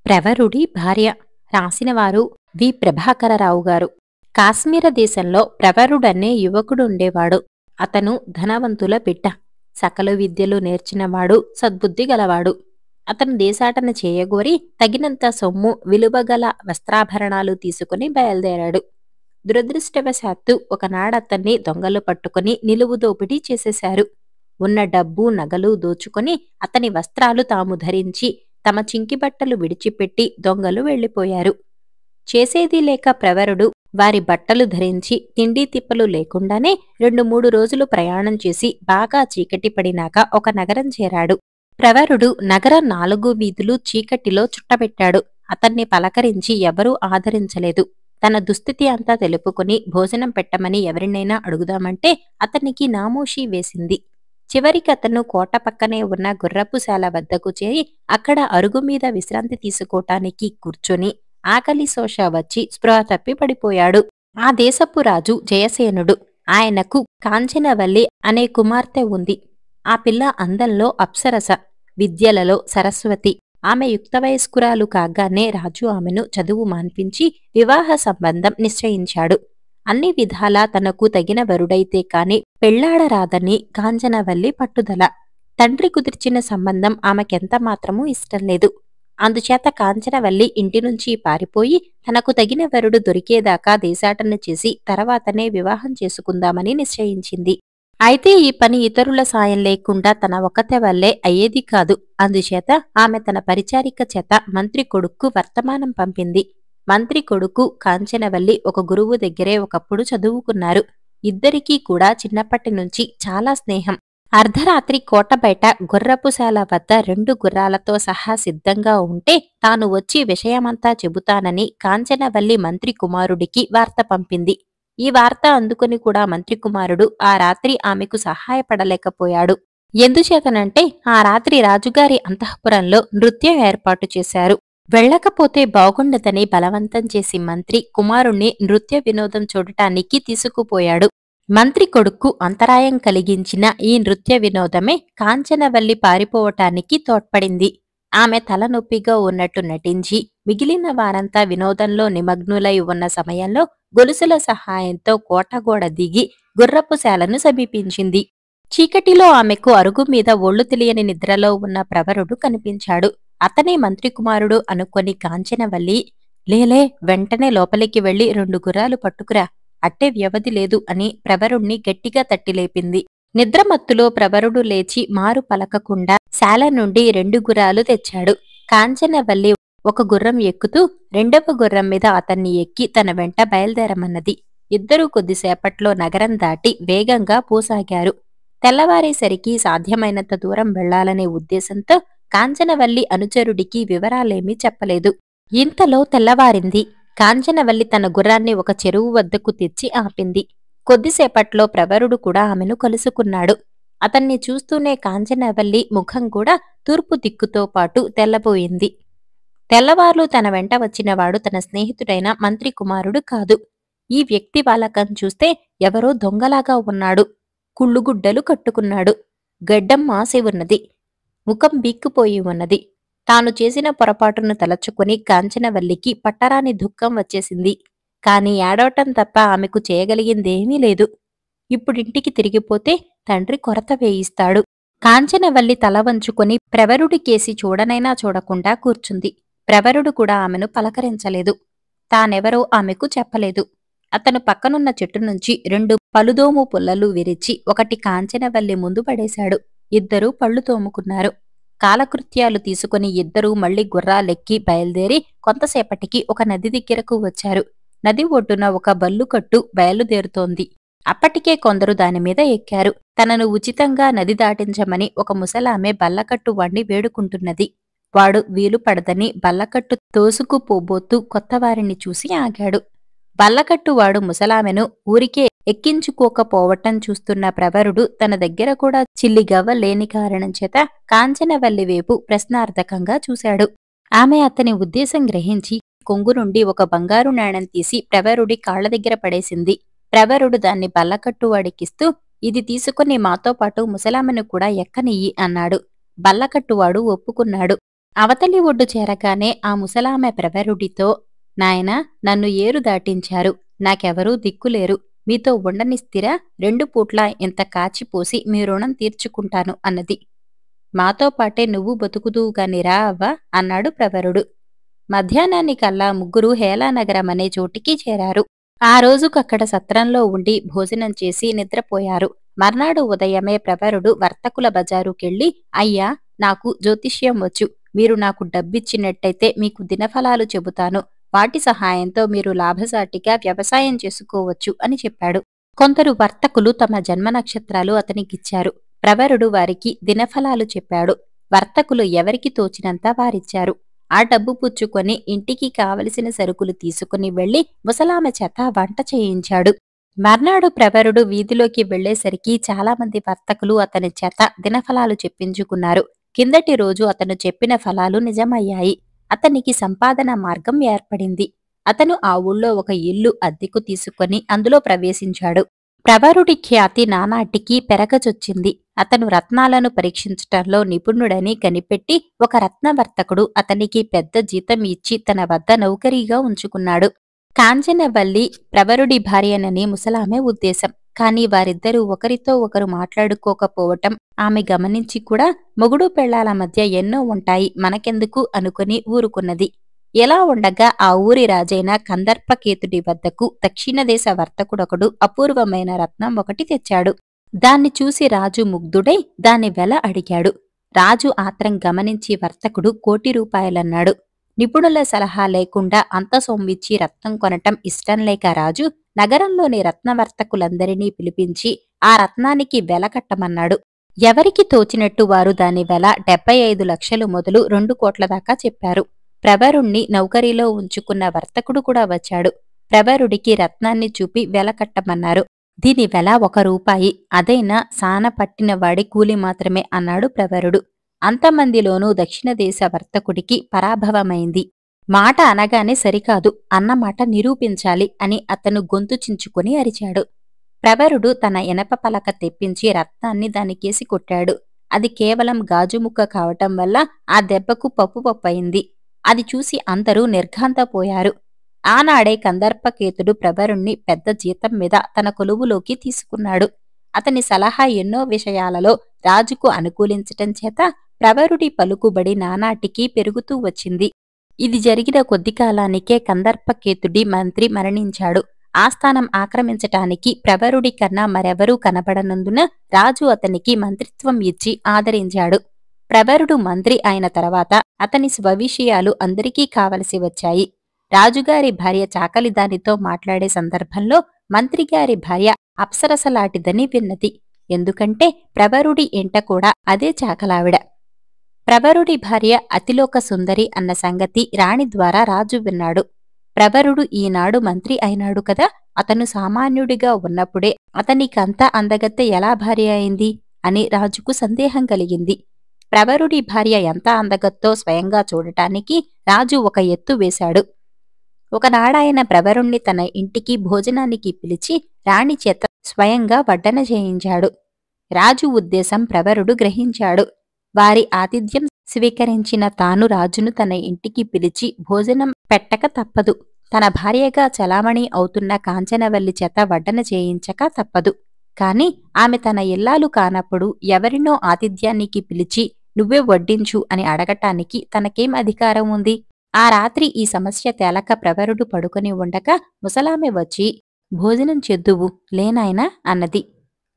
ప్రవరుడి భార్య. రాసినవారు వి ప్రభాకరరావు గారు. కాశ్మీర దేశంలో ప్రవరుడనే యువకుడుండేవాడు. అతను ధనవంతుల బిడ్డ. సకల విద్యలు నేర్చినవాడు, సద్బుద్ధి గలవాడు. అతను దేశాటన చేయగోరి తగినంత సొమ్ము, విలువగల వస్త్రాభరణాలు తీసుకుని బయలుదేరాడు. దురదృష్టవశాత్తు ఒకనాడతన్ని దొంగలు పట్టుకుని నిలువు దోపిడీ చేసేశారు. ఉన్న డబ్బు, నగలు దోచుకొని అతని వస్త్రాలు తాము ధరించి తమ చింకిబట్టలు విడిచిపెట్టి దొంగలు వెళ్లిపోయారు. చేసేదీ లేక ప్రవరుడు వారి బట్టలు ధరించి తిండి తిప్పలు లేకుండానే 2-3 రోజులు ప్రయాణం చేసి బాగా చీకటి పడినాక ఒక నగరం చేరాడు. ప్రవరుడు నగరం 4 వీధులు చీకటిలో చుట్టబెట్టాడు. అతన్ని పలకరించి ఎవరూ ఆదరించలేదు. తన దుస్థితి అంతా తెలుపుకుని భోజనం పెట్టమని ఎవరినైనా అడుగుదామంటే అతనికి నామోషీ వేసింది. చివరికి అతను కోట పక్కనే ఉన్న గుర్రపుశాల వద్దకు చేరి అక్కడ అరుగుమీద విశ్రాంతి తీసుకోటానికి కూర్చొని ఆకలి శోష వచ్చి స్పృహ తప్పి పడిపోయాడు. ఆ దేశపు రాజు జయసేనుడు. ఆయనకు కాంచనవల్లి అనే కుమార్తె ఉంది. ఆ పిల్ల అందంలో అప్సరస, విద్యలలో సరస్వతి. ఆమె యుక్తవయస్కురాలు కాగానే రాజు ఆమెను చదువు మాన్పించి వివాహ సంబంధం నిశ్చయించాడు. అన్ని విధాలా తనకు తగిన వరుడైతే కాని పెళ్లాడరాదని కాంచనవల్లి పట్టుదల. తండ్రి కుదిర్చిన సంబంధం ఆమెకెంత మాత్రమూ ఇష్టంలేదు. అందుచేత కాంచనవల్లి ఇంటినుంచి పారిపోయి తనకు తగిన వరుడు దొరికేదాకా దేశాటన చేసి తర్వాతనే వివాహం చేసుకుందామని నిశ్చయించింది. అయితే ఈ పని ఇతరుల సాయం లేకుండా తన ఒక్కతే వల్లే అయ్యేది కాదు. అందుచేత ఆమె తన పరిచారిక చేత మంత్రి కొడుక్కు వర్తమానం పంపింది. మంత్రి కొడుకు కాంచనవల్లి ఒక గురువు దగ్గరే ఒకప్పుడు చదువుకున్నారు. ఇద్దరికీ కూడా చిన్నప్పటి నుంచి చాలా స్నేహం. అర్ధరాత్రి కోట బయట గుర్రపుశాల వద్ద 2 గుర్రాలతో సహా సిద్ధంగా ఉంటే తాను వచ్చి విషయమంతా చెబుతానని కాంచనవల్లి మంత్రి కుమారుడికి వార్త పంపింది. ఈ వార్త అందుకుని కూడా మంత్రి కుమారుడు ఆ రాత్రి ఆమెకు సహాయపడలేకపోయాడు. ఎందుచేతనంటే ఆ రాత్రి రాజుగారి అంతఃపురంలో నృత్యం ఏర్పాటు చేశారు. వెళ్ళకపోతే బాగుండదని బలవంతం చేసి మంత్రి కుమారుణ్ణి నృత్య వినోదం చూడటానికి తీసుకుపోయాడు. మంత్రి కొడుక్కు అంతరాయం కలిగించిన ఈ నృత్య వినోదమే కాంచనవల్లి పారిపోవటానికి తోడ్పడింది. ఆమె తలనొప్పిగా ఉన్నట్టు నటించి మిగిలిన వారంతా వినోదంలో నిమగ్నులై ఉన్న సమయంలో గొలుసుల సహాయంతో కోటగోడ దిగి గుర్రపుశాలను సమీపించింది. చీకటిలో ఆమెకు అరుగు మీద ఒళ్ళు తెలియని నిద్రలో ఉన్న ప్రవరుడు కనిపించాడు. అతనే మంత్రి కుమారుడు అనుకొని కాంచనవల్లి, లేలే, వెంటనే లోపలికి వెళ్లి 2 గుర్రాలు పట్టుకురా, అట్టే వ్యవధి లేదు అని ప్రవరుణ్ణి గట్టిగా తట్టిలేపింది. నిద్రమత్తులో ప్రవరుడు లేచి మారు పలకకుండా శాల నుండి 2 గుర్రాలు తెచ్చాడు. కాంచనవల్లి ఒక గుర్రం ఎక్కుతూ 2వ గుర్రం మీద అతన్ని ఎక్కి తన వెంట బయలుదేరమన్నది. ఇద్దరూ కొద్దిసేపట్లో నగరం దాటి వేగంగా పోసాగారు. తెల్లవారేసరికి సాధ్యమైనంత దూరం వెళ్లాలనే ఉద్దేశంతో కాంచనవల్లి అనుచరుడికి వివరాలేమీ చెప్పలేదు. ఇంతలో తెల్లవారింది. కాంచనవల్లి తన గుర్రాన్ని ఒక చెరువు వద్దకు తెచ్చి ఆపింది. కొద్దిసేపట్లో ప్రవరుడు కూడా ఆమెను కలుసుకున్నాడు. అతన్ని చూస్తూనే కాంచనవల్లి ముఖం కూడా తూర్పు దిక్కుతో పాటు తెల్లబోయింది. తెల్లవార్లు తన వెంట వచ్చినవాడు తన స్నేహితుడైన మంత్రి కుమారుడు కాదు. ఈ వ్యక్తి వాలకం చూస్తే ఎవరో దొంగలాగా ఉన్నాడు. కుళ్ళుగుడ్డలు కట్టుకున్నాడు. గడ్డం మాసి ఉన్నది. ముఖం బీక్కుపోయి ఉన్నది. తాను చేసిన పొరపాటును తలచుకుని కాంచనవల్లికి పట్టరాని దుఃఖం వచ్చేసింది. కాని ఏడవటం తప్ప ఆమెకు చేయగలిగిందేమీ లేదు. ఇప్పుడింటికి తిరిగిపోతే తండ్రి కొరత వేయిస్తాడు. కాంచనవల్లి తల వంచుకొని ప్రవరుడి కేసి చూడనైనా చూడకుండా కూర్చుంది. ప్రవరుడు కూడా ఆమెను పలకరించలేదు. తానెవరో ఆమెకు చెప్పలేదు. అతను పక్కనున్న చెట్టు నుంచి 2 పలుదోము పుల్లలు విరిచి ఒకటి కాంచనవల్లి ముందు పడేశాడు. ఇద్దరూ పళ్ళు తోముకున్నారు. కాలకృత్యాలు తీసుకుని ఇద్దరూ మళ్లీ గుర్రాలెక్కి బయలుదేరి కొంతసేపటికి ఒక నది దగ్గరకు వచ్చారు. నది ఒడ్డున ఒక బల్లుకట్టు బయలుదేరుతోంది. అప్పటికే కొందరు దానిమీద ఎక్కారు. తనను ఉచితంగా నది దాటించమని ఒక ముసలామె బల్లకట్టు వాణ్ణి వేడుకుంటున్నది. వాడు వీలు పడదని బల్లకట్టు తోసుకుపోబోతూ కొత్తవారిని చూసి ఆగాడు. బల్లకట్టువాడు ముసలామెను ఊరికే ఎక్కించుకోకపోవటం చూస్తున్న ప్రవరుడు తన దగ్గర కూడా చిల్లిగవ్వ లేని కారణం చేత కాంచనవల్లి వైపు ప్రశ్నార్థకంగా చూశాడు. ఆమె అతని ఉద్దేశం గ్రహించి కొంగు నుండి ఒక బంగారు నాణెం తీసి ప్రవరుడి కాళ్ల దగ్గర పడేసింది. ప్రవరుడు దాన్ని బల్లకట్టువాడికిస్తూ, ఇది తీసుకుని మాతో పాటు ముసలామెను కూడా ఎక్కనియ్యి అన్నాడు. బల్లకట్టువాడు ఒప్పుకున్నాడు. అవతలి ఒడ్డు చేరగానే ఆ ముసలామె ప్రవరుడితో, నాయనా, నన్ను ఏరు దాటించారు. నాకెవరూ దిక్కులేరు. మీతో ఉండనిస్తిరా? 2 పూట్లా ఇంత కాచిపోసి మీ రుణం తీర్చుకుంటాను అన్నది. మాతో పాటే నువ్వు బతుకుదువుగాని రా అవ్వా అన్నాడు ప్రవరుడు. మధ్యాహ్నానికల్లా ముగ్గురు హేలానగరమనే చోటికి చేరారు. ఆ రోజుకక్కడ సత్రంలో ఉండి భోజనం చేసి నిద్రపోయారు. మర్నాడు ఉదయమే ప్రవరుడు వర్తకుల బజారుకెళ్ళి, అయ్యా, నాకు జ్యోతిష్యం వచ్చు. మీరు నాకు డబ్బిచ్చినట్టయితే మీకు దినఫలాలు చెబుతాను. వాటి సహాయంతో మీరు లాభసాటిగా వ్యవసాయం చేసుకోవచ్చు అని చెప్పాడు. కొందరు వర్తకులు తమ జన్మ నక్షత్రాలు అతనికిచ్చారు. ప్రవరుడు వారికి దినఫలాలు చెప్పాడు. వర్తకులు ఎవరికి తోచినంత వారిచ్చారు. ఆ డబ్బు పుచ్చుకొని ఇంటికి కావలసిన సరుకులు తీసుకుని వెళ్లి ముసలామె చేత వంట చేయించాడు. మర్నాడు ప్రవరుడు వీధిలోకి వెళ్లేసరికి చాలామంది వర్తకులు అతని చేత దినఫలాలు చెప్పించుకున్నారు. కిందటి రోజు అతను చెప్పిన ఫలాలు నిజమయ్యాయి. అతనికి సంపాదన మార్గం ఏర్పడింది. అతను ఆ ఊళ్ళో ఒక ఇల్లు అద్దెకు తీసుకొని అందులో ప్రవేశించాడు. ప్రవరుడి ఖ్యాతి నానాటికి పెరగచొచ్చింది. అతను రత్నాలను పరీక్షించటంలో నిపుణుడని కనిపెట్టి ఒక రత్నవర్తకుడు అతనికి పెద్ద జీతం ఇచ్చి తన వద్ద నౌకరీగా ఉంచుకున్నాడు. కాంచనవల్లి ప్రవరుడి భార్యనని ముసలామె ఉద్దేశం. కాని వారిద్దరూ ఒకరితో ఒకరు మాట్లాడుకోకపోవటం ఆమె గమనించి కూడా మొగుడు పెళ్లాల మధ్య ఎన్నో ఉంటాయి, మనకెందుకు అనుకుని ఊరుకున్నది. ఎలా ఉండగా ఆ ఊరి రాజైన కందర్పకేతుడి వద్దకు దక్షిణదేశ వర్తకుడొకడు అపూర్వమైన రత్నం ఒకటి తెచ్చాడు. దాన్ని చూసి రాజు ముగ్ధుడై దాని వెల అడిగాడు. రాజు ఆత్రం గమనించి వర్తకుడు 1,00,00,000 రూపాయలన్నాడు. నిపుణుల సలహా లేకుండా అంత సొమ్మిచ్చి రత్నం కొనటం ఇష్టంలేక రాజు నగరంలోని రత్నవర్తకులందరినీ పిలిపించి ఆ రత్నానికి వెల కట్టమన్నాడు. ఎవరికి తోచినట్టు వారు దాని వెల 75 లక్షలు మొదలు 2 కోట్ల దాకా చెప్పారు. ప్రవరుణ్ణి నౌకరీలో ఉంచుకున్న వర్తకుడు కూడా వచ్చాడు. ప్రవరుడికి రత్నాన్ని చూపి వెల కట్టమన్నారు. దీని వెల 1 రూపాయి, అదైనా సాన పట్టినవాడి కూలి మాత్రమే అన్నాడు ప్రవరుడు. అంతమందిలోనూ దక్షిణదేశ వర్తకుడికి పరాభవమైంది. మాట అనగానే సరికాదు, అన్నమాట నిరూపించాలి అని అతను గొంతు చించుకుని అరిచాడు. ప్రవరుడు తన ఇనప పలక తెప్పించి రత్నాన్ని దానికేసి కొట్టాడు. అది కేవలం గాజుముక్క కావటం వల్ల ఆ దెబ్బకు పప్పుపప్పయింది. అది చూసి అందరూ నిర్ఘాంతపోయారు. ఆనాడే కందర్పకేతుడు ప్రవరుణ్ణి పెద్ద జీతం మీద తన కొలువులోకి తీసుకున్నాడు. అతని సలహా ఎన్నో విషయాలలో రాజుకు అనుకూలించటం చేత ప్రవరుడి పలుకుబడి నానాటికి పెరుగుతూ వచ్చింది. ఇది జరిగిన కొద్ది కాలానికే కందర్పకేతుడి మంత్రి మరణించాడు. ఆస్థానం ఆక్రమించటానికి ప్రవరుడి కన్నా మరెవరూ కనబడనందున రాజు అతనికి మంత్రిత్వం ఇచ్చి ఆదరించాడు. ప్రవరుడు మంత్రి అయిన తర్వాత అతని స్వవిషయాలు అందరికీ కావలసి వచ్చాయి. రాజుగారి భార్య చాకలిదానితో మాట్లాడే సందర్భంలో మంత్రిగారి భార్య అప్సరసలాంటిదని విన్నది. ఎందుకంటే ప్రవరుడి ఇంట కూడా అదే చాకలావిడ. ప్రవరుడి భార్య అతిలోక సుందరి అన్న సంగతి రాణి ద్వారా రాజు విన్నాడు. ప్రవరుడు ఈనాడు మంత్రి అయినాడు కదా, అతను సామాన్యుడిగా ఉన్నప్పుడే అతనికంత అందగత్తె ఎలా భార్య అయింది అని రాజుకు సందేహం కలిగింది. ప్రవరుడి భార్య ఎంత అందగత్తో స్వయంగా చూడటానికి రాజు ఒక ఎత్తు వేశాడు. ఒకనాడాయన ప్రవరుణ్ణి తన ఇంటికి భోజనానికి పిలిచి రాణి చేత స్వయంగా వడ్డన చేయించాడు. రాజు ఉద్దేశం ప్రవరుడు గ్రహించాడు. వారి ఆతిథ్యం స్వీకరించిన తాను రాజును తన ఇంటికి పిలిచి భోజనం పెట్టక తప్పదు. తన భార్యగా చలామణి అవుతున్న కాంచనవల్లి చేత వడ్డన చేయించక తప్పదు. కాని ఆమె తన ఇల్లాలు కానప్పుడు ఎవరినో ఆతిథ్యానికి పిలిచి నువ్వే వడ్డించు అని అడగటానికి తనకేం అధికారం ఉంది? ఆ రాత్రి ఈ సమస్య తేలక ప్రవరుడు పడుకొని ఉండగా ముసలామె వచ్చి, భోజనం చెద్దువు లేనాయనా అన్నది.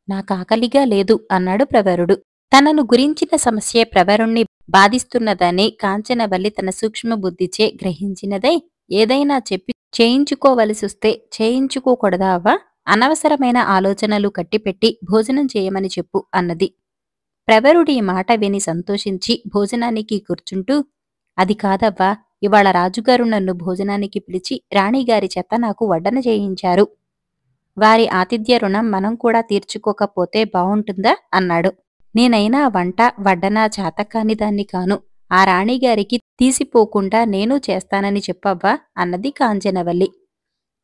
నాకాకలిగా లేదు అన్నాడు ప్రవరుడు. తనను గురించిన సమస్య ప్రవరుణ్ణి బాధిస్తున్నదని కాంచనవల్లి తన సూక్ష్మ బుద్ధిచే గ్రహించినదై, ఏదైనా చెప్పి చేయించుకోవలసిస్తే చేయించుకోకూడదా అవ్వా? అనవసరమైన ఆలోచనలు కట్టిపెట్టి భోజనం చేయమని చెప్పు అన్నది. ప్రవరుడి మాట విని సంతోషించి భోజనానికి కూర్చుంటూ, అది కాదవ్వా, ఇవాళ రాజుగారు నన్ను భోజనానికి పిలిచి రాణిగారి చేత నాకు వడ్డన చేయించారు. వారి ఆతిథ్య రుణం మనం కూడా తీర్చుకోకపోతే బావుంటుందా అన్నాడు. నేనైనా వంట వడ్డన చాతకాని దాన్ని కాను. ఆ రాణిగారికి తీసిపోకుండా నేను చేస్తానని చెప్పవ్వా అన్నది కాంచనవల్లి.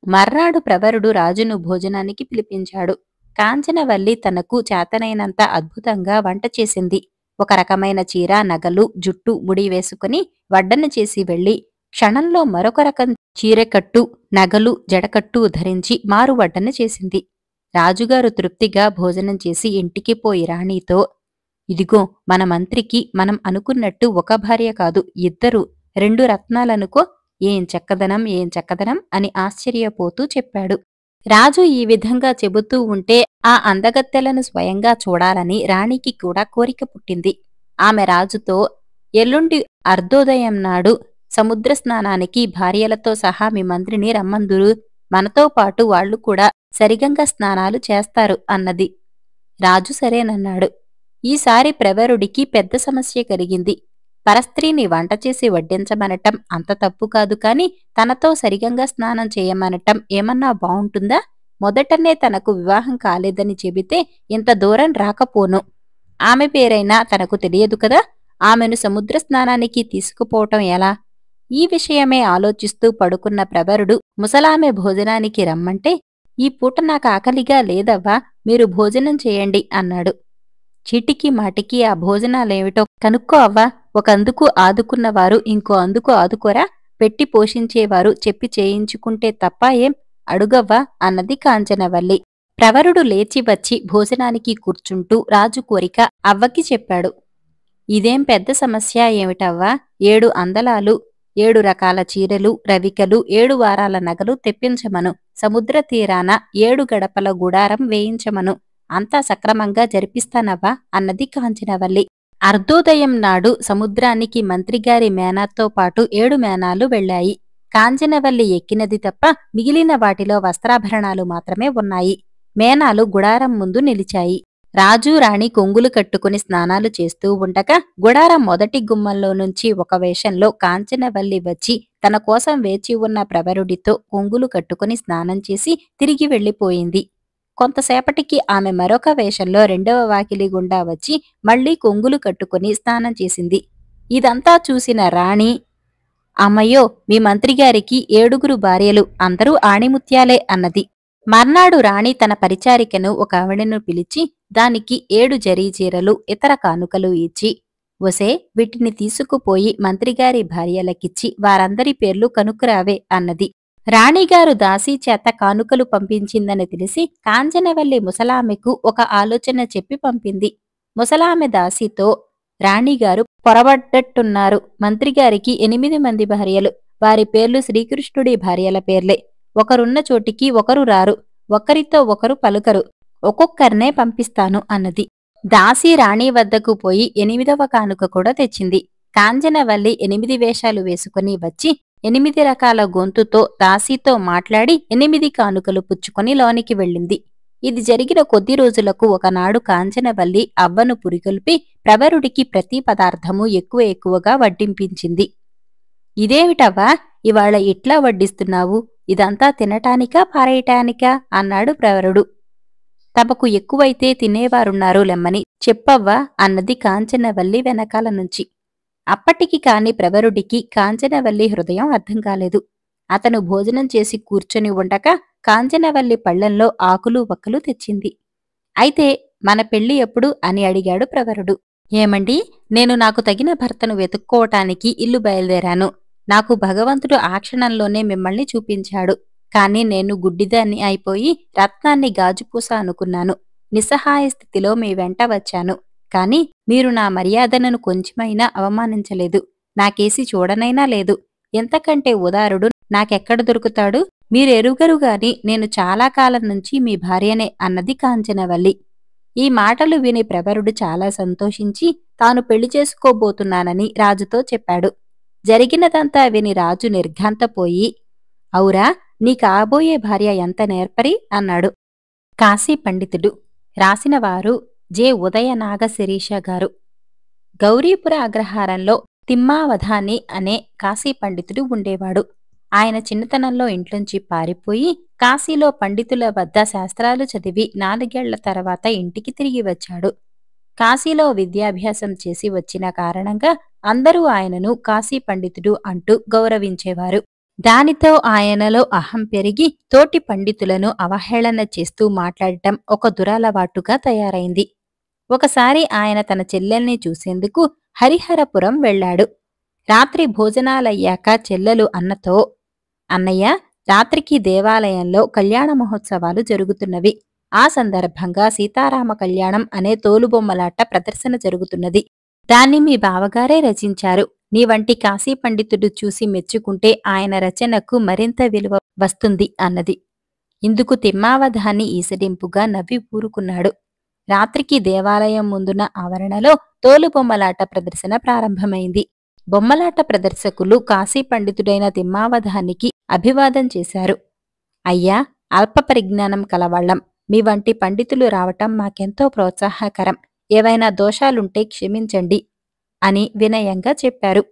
మర్నాడు ప్రవరుడు రాజును భోజనానికి పిలిపించాడు. కాంచనవల్లి తనకు చేతనైనంత అద్భుతంగా వంట చేసింది. ఒక రకమైన చీర, నగలు, జుట్టు, ముడి వేసుకుని వడ్డన చేసి వెళ్లి క్షణంలో మరొక రకం చీరెకట్టు, నగలు, జడకట్టు ధరించి మారువడ్డన చేసింది. రాజుగారు తృప్తిగా భోజనం చేసి ఇంటికి పోయి రాణితో, ఇదిగో మన మంత్రికి మనం అనుకున్నట్టు ఒక భార్య కాదు, ఇద్దరు, 2 రత్నాలనుకో, ఏం చక్కదనం, ఏం చక్కదనం అని ఆశ్చర్యపోతూ చెప్పాడు. రాజు ఈ విధంగా చెబుతూ ఉంటే ఆ అందగత్తెలను స్వయంగా చూడాలని రాణికి కూడా కోరిక పుట్టింది. ఆమె రాజుతో, ఎల్లుండి అర్ధోదయం నాడు సముద్ర స్నానానికి భార్యలతో సహా మీ మంత్రిని రమ్మందురు, మనతో పాటు వాళ్లు కూడా సరిగంగ స్నానాలు చేస్తారు అన్నది. రాజు సరేనన్నాడు. ఈసారి ప్రవరుడికి పెద్ద సమస్య కలిగింది. పరస్త్రీని వంట చేసి వడ్డించమనటం అంత తప్పు కాదు కాని తనతో సరిగంగా స్నానం చేయమనటం ఏమన్నా బావుంటుందా? మొదటనే తనకు వివాహం కాలేదని చెబితే ఇంత దూరం రాకపోను. ఆమె పేరైనా తనకు తెలియదు కదా, ఆమెను సముద్ర స్నానానికి తీసుకుపోవటం ఎలా? ఈ విషయమే ఆలోచిస్తూ పడుకున్న ప్రవరుడు ముసలామె భోజనానికి రమ్మంటే, ఈ పూట నాకు ఆకలిగా లేదవ్వా, మీరు భోజనం చేయండి అన్నాడు. చీటికి మాటికి ఆ భోజనాలేమిటో కనుక్కో అవ్వా, ఒక అందుకు ఆదుకున్నవారు ఇంకో అందుకు ఆదుకోరా, పెట్టి పోషించేవారు చెప్పి చేయించుకుంటే తప్ప ఏం, అడుగవ్వా అన్నది కాంచనవల్లి. ప్రవరుడు లేచి వచ్చి భోజనానికి కూర్చుంటూ రాజు కోరిక అవ్వకి చెప్పాడు. ఇదేం పెద్ద సమస్య ఏమిటవ్వా, 7 అందలాలు, 7 రకాల చీరలు, రవికలు, 7 వారాల నగలు తెప్పించమను, సముద్ర తీరాన 7 గడపల గుడారం వేయించమను, అంతా సక్రమంగా జరిపిస్తానవ్వా అన్నది కాంచనవల్లి. అర్ధోదయం నాడు సముద్రానికి మంత్రిగారి మేనాతో పాటు 7 మేనాలు వెళ్లాయి. కాంచనవల్లి ఎక్కినది తప్ప మిగిలిన వాటిలో వస్త్రాభరణాలు మాత్రమే ఉన్నాయి. మేనాలు గుడారం ముందు నిలిచాయి. రాజు రాణి కొంగులు కట్టుకుని స్నానాలు చేస్తూ ఉండగా గుడారం మొదటి గుమ్మంలో నుంచి ఒక వేషంలో కాంచనవల్లి వచ్చి తన కోసం వేచి ఉన్న ప్రవరుడితో కొంగులు కట్టుకుని స్నానం చేసి తిరిగి వెళ్లిపోయింది. కొంతసేపటికి ఆమె మరొక వేషంలో 2వ వాకిలి గుండా వచ్చి మళ్లీ కొంగులు కట్టుకుని స్నానం చేసింది. ఇదంతా చూసిన రాణి, అమ్మయ్యో, మీ మంత్రిగారికి 7 భార్యలు, అందరూ ఆణిముత్యాలే అన్నది. మర్నాడు రాణి తన పరిచారికను ఒక ఆవిడను పిలిచి దానికి 7 జరీచీరలు, ఇతర కానుకలు ఇచ్చి, ఒసే, వీటిని తీసుకుపోయి మంత్రిగారి భార్యలకిచ్చి వారందరి పేర్లు కనుక్కురావే అన్నది. రాణిగారు దాసీచేత కానుకలు పంపించిందని తెలిసి కాంచనవల్లి ముసలామెకు ఒక ఆలోచన చెప్పి పంపింది. ముసలామె దాసీతో, రాణిగారు పొరబడ్డట్టున్నారు, మంత్రిగారికి 8 మంది భార్యలు, వారి పేర్లు శ్రీకృష్ణుడి భార్యల పేర్లే, ఒకరున్న చోటికి ఒకరు రారు, ఒకరితో ఒకరు పలుకరు, ఒక్కొక్కరినే పంపిస్తాను అన్నది. దాసీ రాణి వద్దకు పోయి 8వ కానుక కూడా తెచ్చింది. కాంచనవల్లి 8 వేషాలు వేసుకుని వచ్చి 8 రకాల గొంతుతో దాసీతో మాట్లాడి 8 కానుకలు పుచ్చుకొని లోనికి వెళ్ళింది. ఇది జరిగిన కొద్ది రోజులకు ఒకనాడు కాంచనవల్లి అవ్వను పురిగొల్పి ప్రవరుడికి ప్రతి పదార్థము ఎక్కువగా వడ్డింపించింది. ఇదేమిటవ్వా, ఇవాళ ఇట్లా వడ్డిస్తున్నావు, ఇదంతా తినటానికా పారేయటానికా అన్నాడు ప్రవరుడు. తమకు ఎక్కువైతే తినేవారున్నారు లెమ్మని చెప్పవ్వా అన్నది కాంచనవల్లి వెనకాల నుంచి. అప్పటికి కాని ప్రవరుడికి కాంచనవల్లి హృదయం అర్థం కాలేదు. అతను భోజనం చేసి కూర్చొని ఉండగా కాంచనవల్లి పళ్లెంలో ఆకులు వక్కలు తెచ్చింది. అయితే మన పెళ్లి ఎప్పుడు అని అడిగాడు ప్రవరుడు. ఏమండి, నేను నాకు తగిన భర్తను వెతుక్కోవటానికి ఇల్లు బయలుదేరాను. నాకు భగవంతుడు ఆ క్షణంలోనే మిమ్మల్ని చూపించాడు. కాని నేను గుడ్డిదాన్ని అయిపోయి రత్నాన్ని గాజుపూస అనుకున్నాను. నిస్సహాయ స్థితిలో మీ వెంట వచ్చాను. కాని మీరు నా మర్యాదలను కొంచెమైనా అవమానించలేదు, నాకేసి చూడనైనా లేదు. ఎంతకంటే ఉదారుడు నాకెక్కడ దొరుకుతాడు? మీరెరుగరుగాని నేను చాలా కాలం నుంచి మీ భార్యనే అన్నది కాంచనవల్లి. ఈ మాటలు విని ప్రవరుడు చాలా సంతోషించి తాను పెళ్లి చేసుకోబోతున్నానని రాజుతో చెప్పాడు. జరిగినదంతా విని రాజు నిర్ఘాంతపోయి, ఔరా, నీ కాబోయే భార్య ఎంత నేర్పరి అన్నాడు. కాశీ పండితుడు. రాసినవారు జె. ఉదయనాగశిరీష గారు. గౌరీపుర అగ్రహారంలో తిమ్మావధాని అనే కాశీ పండితుడు ఉండేవాడు. ఆయన చిన్నతనంలో ఇంట్లోంచి పారిపోయి కాశీలో పండితుల వద్ద శాస్త్రాలు చదివి 4 ఏళ్ల తర్వాత ఇంటికి తిరిగి వచ్చాడు. కాశీలో విద్యాభ్యాసం చేసి వచ్చిన కారణంగా అందరూ ఆయనను కాశీ పండితుడు అంటూ గౌరవించేవారు. దానితో ఆయనలో అహం పెరిగి తోటి పండితులను అవహేళన చేస్తూ మాట్లాడటం ఒక దురలవాటుగా తయారైంది. ఒకసారి ఆయన తన చెల్లెల్ని చూసేందుకు హరిహరపురం వెళ్ళాడు. రాత్రి భోజనాలయ్యాక చెల్లెలు అన్నతో, అన్నయ్య, రాత్రికి దేవాలయంలో కళ్యాణ మహోత్సవాలు జరుగుతున్నవి. ఆ సందర్భంగా సీతారామ కళ్యాణం అనే తోలుబొమ్మలాట ప్రదర్శన జరుగుతున్నది. దాన్ని మీ బావగారే రచించారు. నీ వంటి కాశీ పండితుడు చూసి మెచ్చుకుంటే ఆయన రచనకు మరింత విలువ వస్తుంది అన్నది. ఇందుకు తిమ్మావధాని ఈసడింపుగా నవ్వి ఊరుకున్నాడు. రాత్రికి దేవాలయం ముందున్న ఆవరణలో తోలుబొమ్మలాట ప్రదర్శన ప్రారంభమైంది. బొమ్మలాట ప్రదర్శకులు కాశీ పండితుడైన తిమ్మావధానికి అభివాదం చేశారు. అయ్యా, అల్ప పరిజ్ఞానం కలవాళ్లం. మీ వంటి పండితులు రావటం మాకెంతో ప్రోత్సాహకరం. ఏవైనా దోషాలుంటే క్షమించండి అని వినయంగా చెప్పారు.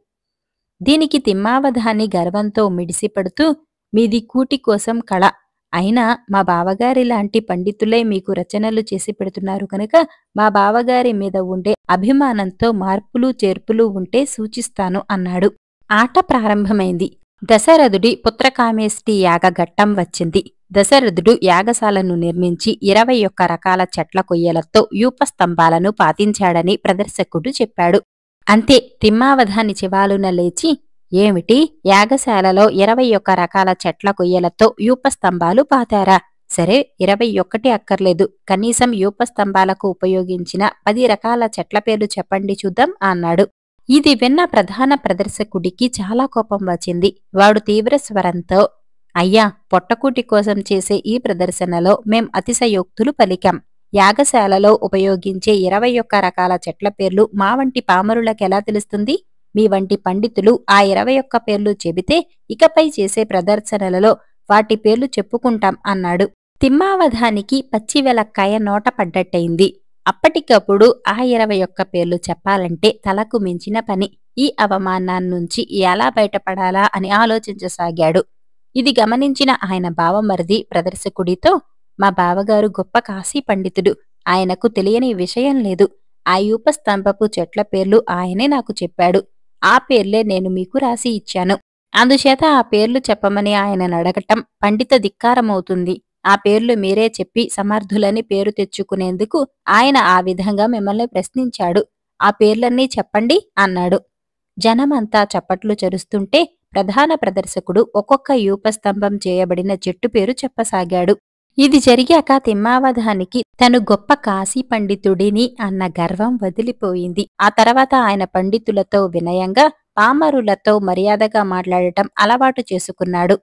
దీనికి తిమ్మావధాని గర్వంతో మిడిసిపడుతూ, మీది కూటి కోసం కళ. అయినా మా బావగారి లాంటి పండితులే మీకు రచనలు చేసి పెడుతున్నారు కనుక మా బావగారి మీద ఉండే అభిమానంతో మార్పులు చేర్పులు ఉంటే సూచిస్తాను అన్నాడు. ఆట ప్రారంభమైంది. దశరథుడి పుత్రకామేష్టి యాగఘట్టం వచ్చింది. దశరథుడు యాగశాలను నిర్మించి 21 రకాల చెట్ల కొయ్యలతో యూపస్తంభాలను పాతించాడని ప్రదర్శకుడు చెప్పాడు. అంతే. తిమ్మావధాని చివాలున లేచి, ఏమిటి, యాగశాలలో 21 రకాల చెట్ల కొయ్యలతో యూపస్తంభాలు పాతారా? సరే, 21 అక్కర్లేదు, కనీసం యూపస్తంభాలకు ఉపయోగించిన 10 రకాల చెట్ల పేర్లు చెప్పండి చూద్దాం అన్నాడు. ఇది విన్న ప్రధాన ప్రదర్శకుడికి చాలా కోపం వచ్చింది. వాడు తీవ్ర స్వరంతో, అయ్యా, పొట్టకూటి కోసం చేసే ఈ ప్రదర్శనలో మేం అతిశయోక్తులు పలికాం. యాగశాలలో ఉపయోగించే 21 రకాల చెట్ల పేర్లు మా వంటి పామరులకెలా తెలుస్తుంది? మీ వంటి పండితులు ఆ 21 పేర్లు చెబితే ఇకపై చేసే ప్రదర్శనలలో వాటి పేర్లు చెప్పుకుంటాం అన్నాడు. తిమ్మావధానికి పచ్చి వెలక్కాయ నోట పడ్డట్టయింది. అప్పటికప్పుడు ఆ 21 పేర్లు చెప్పాలంటే తలకు మించిన పని. ఈ అవమానాన్నుంచి ఎలా బయటపడాలా అని ఆలోచించసాగాడు. ఇది గమనించిన ఆయన బావమరిది ప్రదర్శకుడితో, మా బావగారు గొప్ప కాశీ పండితుడు. ఆయనకు తెలియని విషయం లేదు. ఆ యూపస్తంభపు చెట్ల పేర్లు ఆయనే నాకు చెప్పాడు. ఆ పేర్లే నేను మీకు రాసి ఇచ్చాను. అందుచేత ఆ పేర్లు చెప్పమని ఆయననడగటం పండిత ధిక్కారమవుతుంది. ఆ పేర్లు మీరే చెప్పి సమర్థులని పేరు తెచ్చుకునేందుకు ఆయన ఆ విధంగా మిమ్మల్ని ప్రశ్నించాడు. ఆ పేర్లన్నీ చెప్పండి అన్నాడు. జనమంతా చప్పట్లు చరుస్తుంటే ప్రధాన ప్రదర్శకుడు ఒక్కొక్క యూపస్తంభం చేయబడిన చెట్టు పేరు చెప్పసాగాడు. ఇది జరిగాక తిమ్మావధానికి తను గొప్ప కాశీ పండితుడిని అన్న గర్వం వదిలిపోయింది. ఆ తర్వాత ఆయన పండితులతో వినయంగా, పామరులతో మర్యాదగా మాట్లాడటం అలవాటు చేసుకున్నాడు.